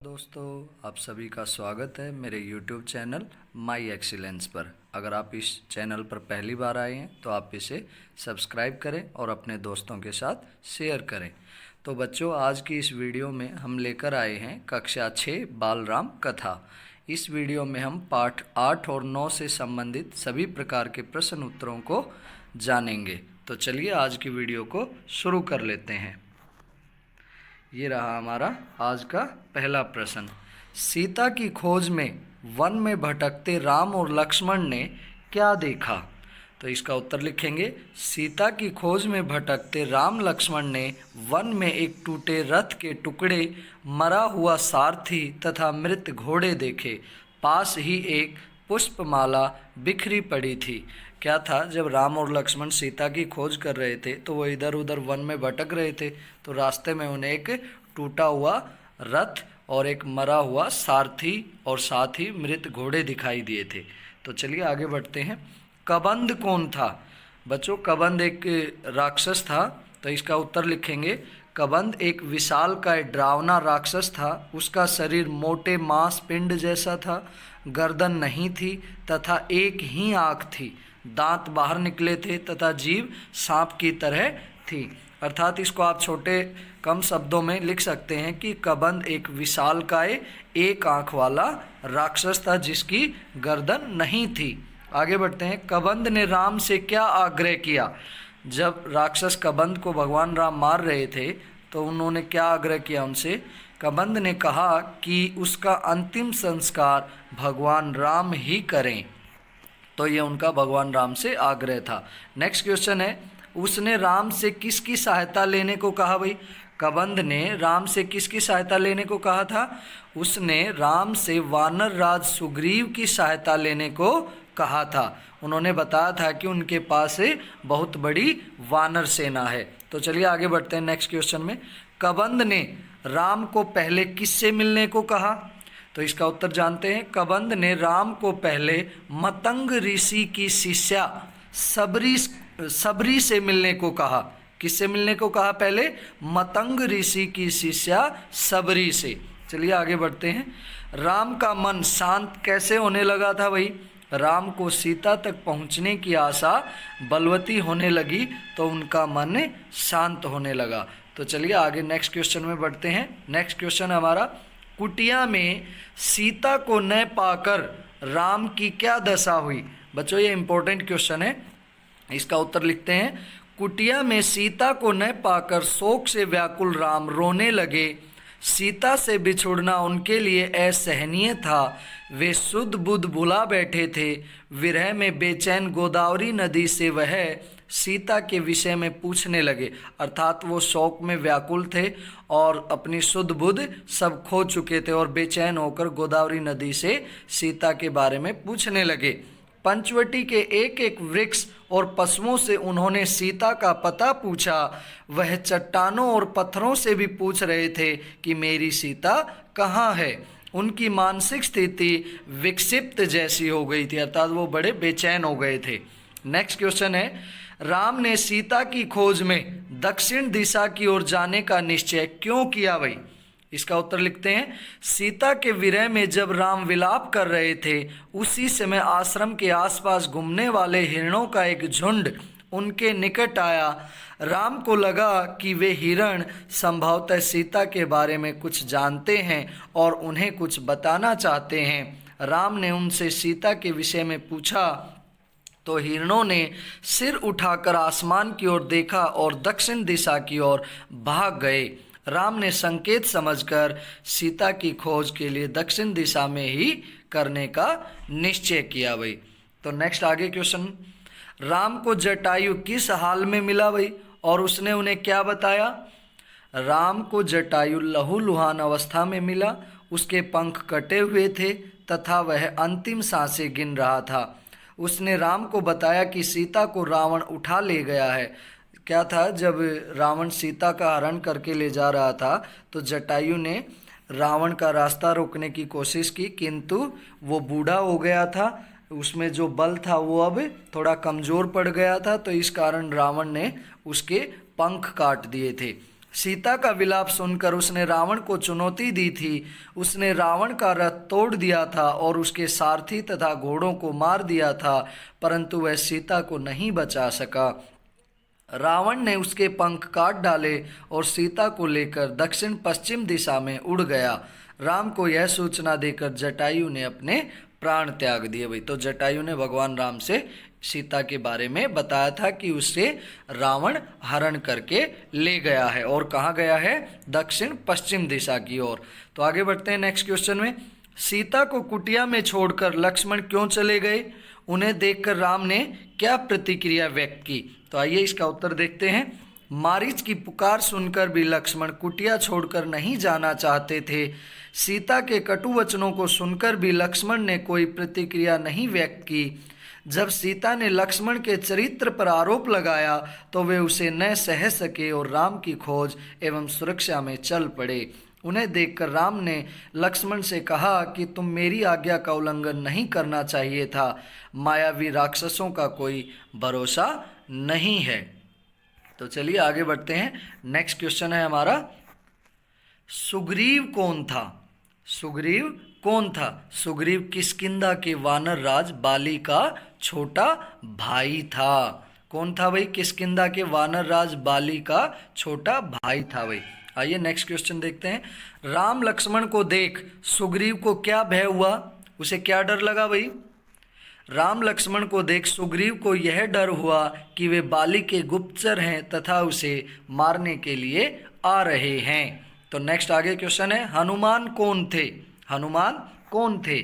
दोस्तों, आप सभी का स्वागत है मेरे YouTube चैनल माई एक्सीलेंस पर। अगर आप इस चैनल पर पहली बार आए हैं तो आप इसे सब्सक्राइब करें और अपने दोस्तों के साथ शेयर करें। तो बच्चों, आज की इस वीडियो में हम लेकर आए हैं कक्षा 6 बालराम कथा। इस वीडियो में हम पाठ 8 और 9 से संबंधित सभी प्रकार के प्रश्न उत्तरों को जानेंगे। तो चलिए आज की वीडियो को शुरू कर लेते हैं। ये रहा हमारा आज का पहला प्रश्न। सीता की खोज में वन में भटकते राम और लक्ष्मण ने क्या देखा? तो इसका उत्तर लिखेंगे। सीता की खोज में भटकते राम लक्ष्मण ने वन में एक टूटे रथ के टुकड़े, मरा हुआ सारथी तथा मृत घोड़े देखे। पास ही एक पुष्पमाला बिखरी पड़ी थी। क्या था, जब राम और लक्ष्मण सीता की खोज कर रहे थे तो वो इधर उधर वन में भटक रहे थे, तो रास्ते में उन्हें एक टूटा हुआ रथ और एक मरा हुआ सारथी और साथ ही मृत घोड़े दिखाई दिए थे। तो चलिए आगे बढ़ते हैं। कबंध कौन था? बच्चों, कबंध एक राक्षस था। तो इसका उत्तर लिखेंगे। कबंध एक विशालकाय डरावना राक्षस था। उसका शरीर मोटे मांस पिंड जैसा था, गर्दन नहीं थी तथा एक ही आँख थी, दांत बाहर निकले थे तथा जीभ सांप की तरह थी। अर्थात इसको आप छोटे कम शब्दों में लिख सकते हैं कि कबंध एक विशालकाय एक आँख वाला राक्षस था जिसकी गर्दन नहीं थी। आगे बढ़ते हैं। कबंध ने राम से क्या आग्रह किया? जब राक्षस कबंध को भगवान राम मार रहे थे तो उन्होंने क्या आग्रह किया उनसे? कबंध ने कहा कि उसका अंतिम संस्कार भगवान राम ही करें। तो ये उनका भगवान राम से आग्रह था। नेक्स्ट क्वेश्चन है, उसने राम से किसकी सहायता लेने को कहा? भाई, कबंध ने राम से किसकी सहायता लेने को कहा था? उसने राम से वानर राज सुग्रीव की सहायता लेने को कहा था। उन्होंने बताया था कि उनके पास बहुत बड़ी वानर सेना है। तो चलिए आगे बढ़ते हैं नेक्स्ट क्वेश्चन में। कबंध ने राम को पहले किससे मिलने को कहा? तो इसका उत्तर जानते हैं। कबंध ने राम को पहले मतंग ऋषि की शिष्या सबरी से मिलने को कहा। किससे मिलने को कहा? पहले मतंग ऋषि की शिष्या सबरी से। चलिए आगे बढ़ते हैं। राम का मन शांत कैसे होने लगा था? भाई, राम को सीता तक पहुंचने की आशा बलवती होने लगी तो उनका मन शांत होने लगा। तो चलिए आगे नेक्स्ट क्वेश्चन में बढ़ते हैं। नेक्स्ट क्वेश्चन हमारा, कुटिया में सीता को न पाकर राम की क्या दशा हुई? बच्चों, ये इंपॉर्टेंट क्वेश्चन है। इसका उत्तर लिखते हैं। कुटिया में सीता को न पाकर शोक से व्याकुल राम रोने लगे। सीता से बिछुड़ना उनके लिए असहनीय था। वे शुद्ध बुद्ध भुला बैठे थे। विरह में बेचैन गोदावरी नदी से वह सीता के विषय में पूछने लगे। अर्थात वो शोक में व्याकुल थे और अपनी शुद्ध बुद्ध सब खो चुके थे और बेचैन होकर गोदावरी नदी से सीता के बारे में पूछने लगे। पंचवटी के एक एक वृक्ष और पशुओं से उन्होंने सीता का पता पूछा। वह चट्टानों और पत्थरों से भी पूछ रहे थे कि मेरी सीता कहाँ है। उनकी मानसिक स्थिति विक्षिप्त जैसी हो गई थी, अर्थात वो बड़े बेचैन हो गए थे। नेक्स्ट क्वेश्चन है, राम ने सीता की खोज में दक्षिण दिशा की ओर जाने का निश्चय क्यों किया? भाई, इसका उत्तर लिखते हैं। सीता के विरह में जब राम विलाप कर रहे थे उसी समय आश्रम के आसपास घूमने वाले हिरणों का एक झुंड उनके निकट आया। राम को लगा कि वे हिरण संभवतः सीता के बारे में कुछ जानते हैं और उन्हें कुछ बताना चाहते हैं। राम ने उनसे सीता के विषय में पूछा तो हिरणों ने सिर उठाकर आसमान की ओर देखा और दक्षिण दिशा की ओर भाग गए। राम ने संकेत समझकर सीता की खोज के लिए दक्षिण दिशा में ही करने का निश्चय किया। भाई, तो नेक्स्ट आगे क्वेश्चन, राम को जटायु किस हाल में मिला? भाई, और उसने उन्हें क्या बताया? राम को जटायु लहूलुहान अवस्था में मिला। उसके पंख कटे हुए थे तथा वह अंतिम सांसें गिन रहा था। उसने राम को बताया कि सीता को रावण उठा ले गया है। क्या था, जब रावण सीता का हरण करके ले जा रहा था तो जटायु ने रावण का रास्ता रोकने की कोशिश की, किंतु वो बूढ़ा हो गया था। उसमें जो बल था वो अब थोड़ा कमज़ोर पड़ गया था, तो इस कारण रावण ने उसके पंख काट दिए थे। सीता का विलाप सुनकर उसने रावण को चुनौती दी थी। उसने रावण का रथ तोड़ दिया था और उसके सारथी तथा घोड़ों को मार दिया था, परंतु वह सीता को नहीं बचा सका। रावण ने उसके पंख काट डाले और सीता को लेकर दक्षिण पश्चिम दिशा में उड़ गया। राम को यह सूचना देकर जटायु ने अपने प्राण त्याग दिए। भाई, तो जटायु ने भगवान राम से सीता के बारे में बताया था कि उससे रावण हरण करके ले गया है, और कहाँ गया है? दक्षिण पश्चिम दिशा की ओर। तो आगे बढ़ते हैं नेक्स्ट क्वेश्चन में। सीता को कुटिया में छोड़कर लक्ष्मण क्यों चले गए? उन्हें देखकर राम ने क्या प्रतिक्रिया व्यक्त की? तो आइए इसका उत्तर देखते हैं। मारीच की पुकार सुनकर भी लक्ष्मण कुटिया छोड़कर नहीं जाना चाहते थे। सीता के कटु वचनों को सुनकर भी लक्ष्मण ने कोई प्रतिक्रिया नहीं व्यक्त की। जब सीता ने लक्ष्मण के चरित्र पर आरोप लगाया तो वे उसे न सह सके और राम की खोज एवं सुरक्षा में चल पड़े। उन्हें देखकर राम ने लक्ष्मण से कहा कि तुम मेरी आज्ञा का उल्लंघन नहीं करना चाहिए था। मायावी राक्षसों का कोई भरोसा नहीं है। तो चलिए आगे बढ़ते हैं। नेक्स्ट क्वेश्चन है हमारा, सुग्रीव कौन था? सुग्रीव कौन था? सुग्रीव किष्किंधा के वानर राज बाली का छोटा भाई था। कौन था भाई? किष्किंधा के वानर राज बाली का छोटा भाई था भाई। आइए नेक्स्ट क्वेश्चन देखते हैं। राम लक्ष्मण को देख सुग्रीव को क्या भय हुआ? उसे क्या डर लगा भाई? राम लक्ष्मण को देख सुग्रीव को यह डर हुआ कि वे बाली के गुप्तचर हैं तथा उसे मारने के लिए आ रहे हैं। तो नेक्स्ट आगे क्वेश्चन है, हनुमान कौन थे? हनुमान कौन थे?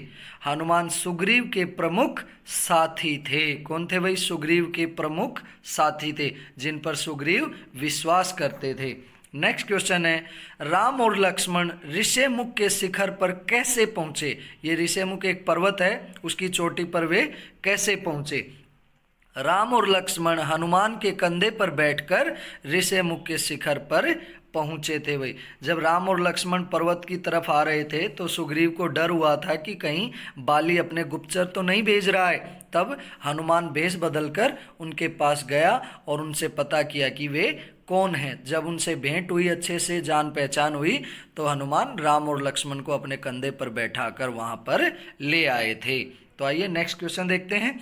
हनुमान सुग्रीव के प्रमुख साथी थे। कौन थे भाई? सुग्रीव के प्रमुख साथी थे, जिन पर सुग्रीव विश्वास करते थे। नेक्स्ट क्वेश्चन है, राम और लक्ष्मण ऋषिमुख के शिखर पर कैसे पहुँचे? ये ऋषिमुख एक पर्वत है, उसकी चोटी पर वे कैसे पहुँचे? राम और लक्ष्मण हनुमान के कंधे पर बैठकर ऋषिमुख के शिखर पर पहुँचे थे भाई। जब राम और लक्ष्मण पर्वत की तरफ आ रहे थे तो सुग्रीव को डर हुआ था कि कहीं बाली अपने गुप्तचर तो नहीं भेज रहा है। तब हनुमान भेष बदलकर उनके पास गया और उनसे पता किया कि वे कौन है। जब उनसे भेंट हुई, अच्छे से जान पहचान हुई, तो हनुमान राम और लक्ष्मण को अपने कंधे पर बैठाकर वहां पर ले आए थे। तो आइए नेक्स्ट क्वेश्चन देखते हैं।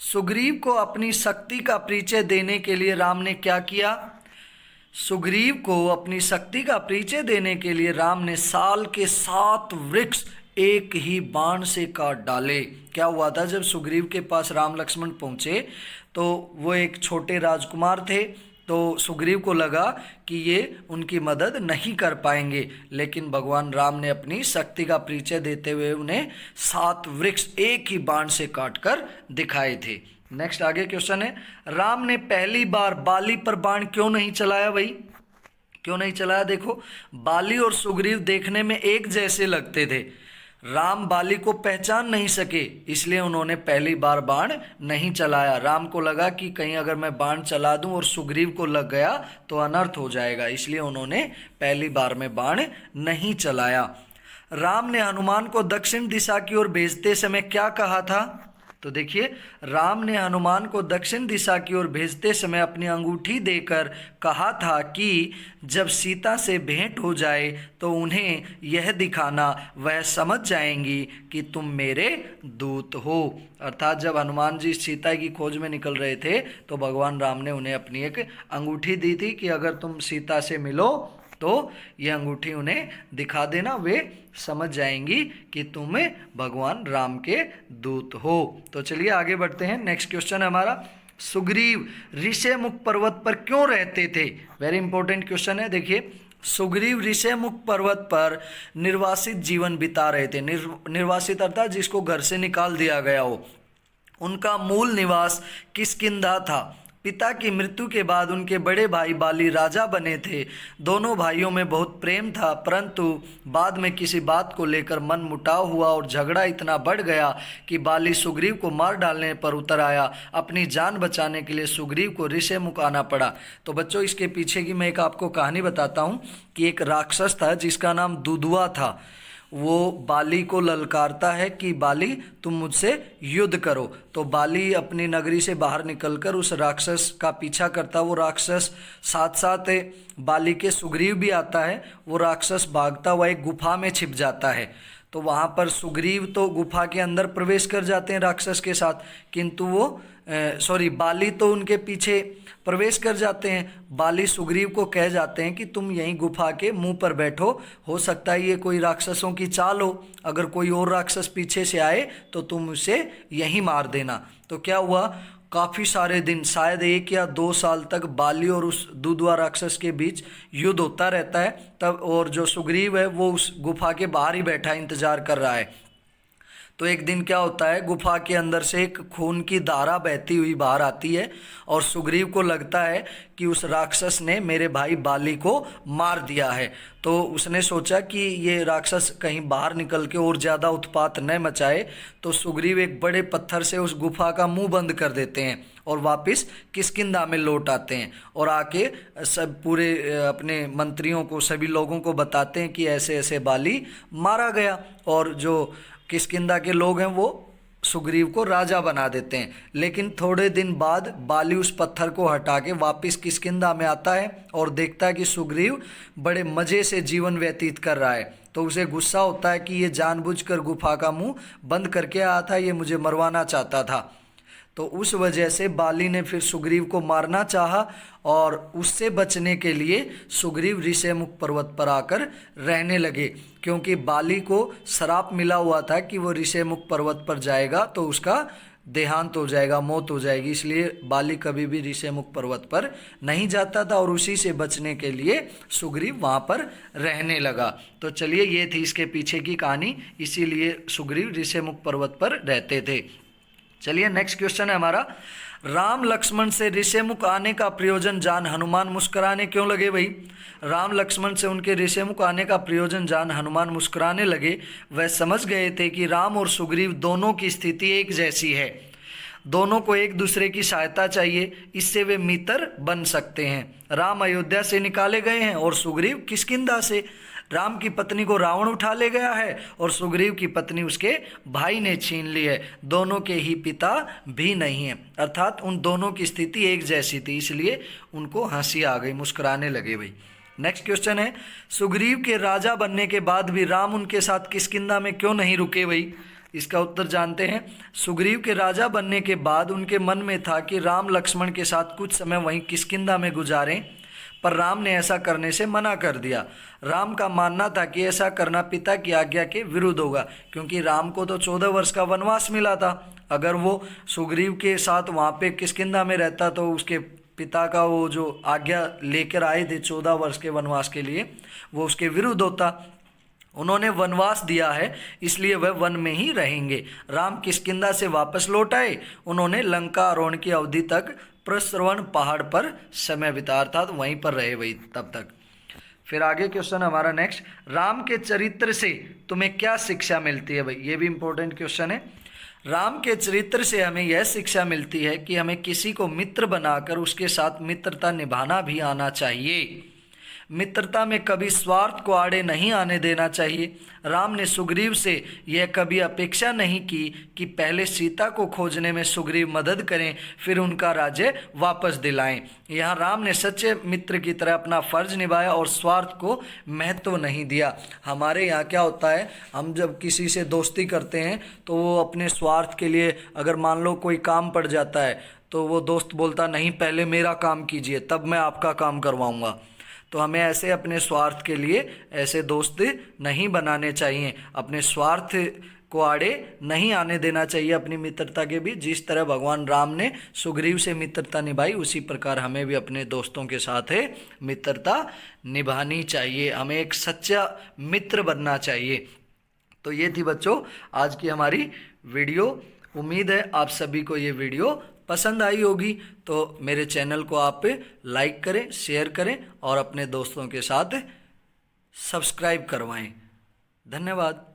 सुग्रीव को अपनी शक्ति का परिचय देने के लिए राम ने क्या किया? सुग्रीव को अपनी शक्ति का परिचय देने के लिए राम ने साल के 7 वृक्ष एक ही बाण से काट डाले। क्या हुआ था? जब सुग्रीव के पास राम लक्ष्मण पहुंचे तो वो एक छोटे राजकुमार थे, तो सुग्रीव को लगा कि ये उनकी मदद नहीं कर पाएंगे, लेकिन भगवान राम ने अपनी शक्ति का परिचय देते हुए उन्हें 7 वृक्ष एक ही बाण से काटकर दिखाए थे। नेक्स्ट आगे क्वेश्चन है, राम ने पहली बार बाली पर बाण क्यों नहीं चलाया भाई? क्यों नहीं चलाया? देखो, बाली और सुग्रीव देखने में एक जैसे लगते थे। राम बाली को पहचान नहीं सके, इसलिए उन्होंने पहली बार बाण नहीं चलाया। राम को लगा कि कहीं अगर मैं बाण चला दूं और सुग्रीव को लग गया तो अनर्थ हो जाएगा, इसलिए उन्होंने पहली बार में बाण नहीं चलाया। राम ने हनुमान को दक्षिण दिशा की ओर भेजते समय क्या कहा था? तो देखिए, राम ने हनुमान को दक्षिण दिशा की ओर भेजते समय अपनी अंगूठी देकर कहा था कि जब सीता से भेंट हो जाए तो उन्हें यह दिखाना, वह समझ जाएंगी कि तुम मेरे दूत हो। अर्थात जब हनुमान जी सीता की खोज में निकल रहे थे तो भगवान राम ने उन्हें अपनी एक अंगूठी दी थी कि अगर तुम सीता से मिलो तो ये अंगूठी उन्हें दिखा देना, वे समझ जाएंगी कि तुम भगवान राम के दूत हो। तो चलिए आगे बढ़ते हैं। नेक्स्ट क्वेश्चन है हमारा, सुग्रीव ऋषिमुख पर्वत पर क्यों रहते थे? वेरी इंपॉर्टेंट क्वेश्चन है। देखिए, सुग्रीव ऋषिमुख पर्वत पर निर्वासित जीवन बिता रहे थे। निर्वासित अर्थात जिसको घर से निकाल दिया गया हो। उनका मूल निवास किष्किंधा था। पिता की मृत्यु के बाद उनके बड़े भाई बाली राजा बने थे। दोनों भाइयों में बहुत प्रेम था, परंतु बाद में किसी बात को लेकर मन मुटाव हुआ और झगड़ा इतना बढ़ गया कि बाली सुग्रीव को मार डालने पर उतर आया। अपनी जान बचाने के लिए सुग्रीव को ऋषिमुख आना पड़ा। तो बच्चों, इसके पीछे की मैं एक आपको कहानी बताता हूँ कि एक राक्षस था जिसका नाम दुदुआ था। वो बाली को ललकारता है कि बाली तुम मुझसे युद्ध करो। तो बाली अपनी नगरी से बाहर निकलकर उस राक्षस का पीछा करता। वो राक्षस साथ साथ बाली के सुग्रीव भी आता है। वो राक्षस भागता हुआ एक गुफा में छिप जाता है। तो वहाँ पर सुग्रीव तो गुफा के अंदर प्रवेश कर जाते हैं राक्षस के साथ, किंतु वो बाली तो उनके पीछे प्रवेश कर जाते हैं। बाली सुग्रीव को कह जाते हैं कि तुम यहीं गुफा के मुंह पर बैठो, हो सकता है ये कोई राक्षसों की चाल हो, अगर कोई और राक्षस पीछे से आए तो तुम उसे यहीं मार देना। तो क्या हुआ, काफ़ी सारे दिन, शायद 1 या 2 साल तक बाली और उस दुधवा राक्षस के बीच युद्ध होता रहता है। तब और जो सुग्रीव है वो उस गुफा के बाहर ही बैठा इंतजार कर रहा है। तो एक दिन क्या होता है, गुफा के अंदर से एक खून की धारा बहती हुई बाहर आती है और सुग्रीव को लगता है कि उस राक्षस ने मेरे भाई बाली को मार दिया है। तो उसने सोचा कि ये राक्षस कहीं बाहर निकल के और ज़्यादा उत्पात न मचाए। तो सुग्रीव एक बड़े पत्थर से उस गुफा का मुंह बंद कर देते हैं और वापस किष्किंधा में लौट आते हैं और आके सब पूरे अपने मंत्रियों को, सभी लोगों को बताते हैं कि ऐसे ऐसे बाली मारा गया। और जो किष्किंधा के लोग हैं वो सुग्रीव को राजा बना देते हैं। लेकिन थोड़े दिन बाद बाली उस पत्थर को हटा के वापस किष्किंधा में आता है और देखता है कि सुग्रीव बड़े मज़े से जीवन व्यतीत कर रहा है। तो उसे गुस्सा होता है कि ये जानबूझकर गुफा का मुंह बंद करके आया था, ये मुझे मरवाना चाहता था। तो उस वजह से बाली ने फिर सुग्रीव को मारना चाहा और उससे बचने के लिए सुग्रीव ऋषिमुख पर्वत पर आकर रहने लगे, क्योंकि बाली को श्राप मिला हुआ था कि वो ऋषिमुख पर्वत पर जाएगा तो उसका देहांत हो जाएगा, मौत हो जाएगी। इसलिए बाली कभी भी ऋषिमुख पर्वत पर नहीं जाता था और उसी से बचने के लिए सुग्रीव वहाँ पर रहने लगा। तो चलिए, ये थी इसके पीछे की कहानी, इसीलिए सुग्रीव ऋषिमुख पर्वत पर रहते थे। चलिए, नेक्स्ट क्वेश्चन है हमारा, राम लक्ष्मण से ऋषिमुख आने का प्रयोजन जान हनुमान मुस्कुराने क्यों लगे। भाई, राम लक्ष्मण से उनके ऋषिमुख आने का प्रयोजन जान हनुमान मुस्कुराने लगे। वह समझ गए थे कि राम और सुग्रीव दोनों की स्थिति एक जैसी है, दोनों को एक दूसरे की सहायता चाहिए, इससे वे मित्र बन सकते हैं। राम अयोध्या से निकाले गए हैं और सुग्रीव किष्किंधा से। राम की पत्नी को रावण उठा ले गया है और सुग्रीव की पत्नी उसके भाई ने छीन ली है। दोनों के ही पिता भी नहीं है, अर्थात उन दोनों की स्थिति एक जैसी थी, इसलिए उनको हंसी आ गई, मुस्कुराने लगे। भाई, नेक्स्ट क्वेश्चन है, सुग्रीव के राजा बनने के बाद भी राम उनके साथ किष्किंधा में क्यों नहीं रुके। भाई, इसका उत्तर जानते हैं। सुग्रीव के राजा बनने के बाद उनके मन में था कि राम लक्ष्मण के साथ कुछ समय वहीं किष्किंधा में गुजारें, पर राम ने ऐसा करने से मना कर दिया। राम का मानना था कि ऐसा करना पिता की आज्ञा के विरुद्ध होगा, क्योंकि राम को तो 14 वर्ष का वनवास मिला था। अगर वो सुग्रीव के साथ वहाँ पे किष्किंधा में रहता तो उसके पिता का वो जो आज्ञा लेकर आए थे 14 वर्ष के वनवास के लिए, वो उसके विरुद्ध होता। उन्होंने वनवास दिया है, इसलिए वह वन में ही रहेंगे। राम किष्किंधा से वापस लौट आए। उन्होंने लंका आरोहण की अवधि तक प्रस्रवण पहाड़ पर समय बिताया था, तो वहीं पर रहे वही तब तक। फिर आगे क्वेश्चन हमारा नेक्स्ट, राम के चरित्र से तुम्हें क्या शिक्षा मिलती है। भाई, ये भी इंपॉर्टेंट क्वेश्चन है। राम के चरित्र से हमें यह शिक्षा मिलती है कि हमें किसी को मित्र बनाकर उसके साथ मित्रता निभाना भी आना चाहिए। मित्रता में कभी स्वार्थ को आड़े नहीं आने देना चाहिए। राम ने सुग्रीव से यह कभी अपेक्षा नहीं की कि पहले सीता को खोजने में सुग्रीव मदद करें, फिर उनका राज्य वापस दिलाएं। यहाँ राम ने सच्चे मित्र की तरह अपना फर्ज निभाया और स्वार्थ को महत्व नहीं दिया। हमारे यहाँ क्या होता है, हम जब किसी से दोस्ती करते हैं तो वो अपने स्वार्थ के लिए, अगर मान लो कोई काम पड़ जाता है तो वो दोस्त बोलता नहीं पहले मेरा काम कीजिए तब मैं आपका काम करवाऊँगा। तो हमें ऐसे अपने स्वार्थ के लिए ऐसे दोस्त नहीं बनाने चाहिए, अपने स्वार्थ को आड़े नहीं आने देना चाहिए अपनी मित्रता के बीच। जिस तरह भगवान राम ने सुग्रीव से मित्रता निभाई, उसी प्रकार हमें भी अपने दोस्तों के साथ मित्रता निभानी चाहिए, हमें एक सच्चा मित्र बनना चाहिए। तो ये थी बच्चों आज की हमारी वीडियो। उम्मीद है आप सभी को ये वीडियो पसंद आई होगी। तो मेरे चैनल को आप लाइक करें, शेयर करें और अपने दोस्तों के साथ सब्सक्राइब करवाएं। धन्यवाद।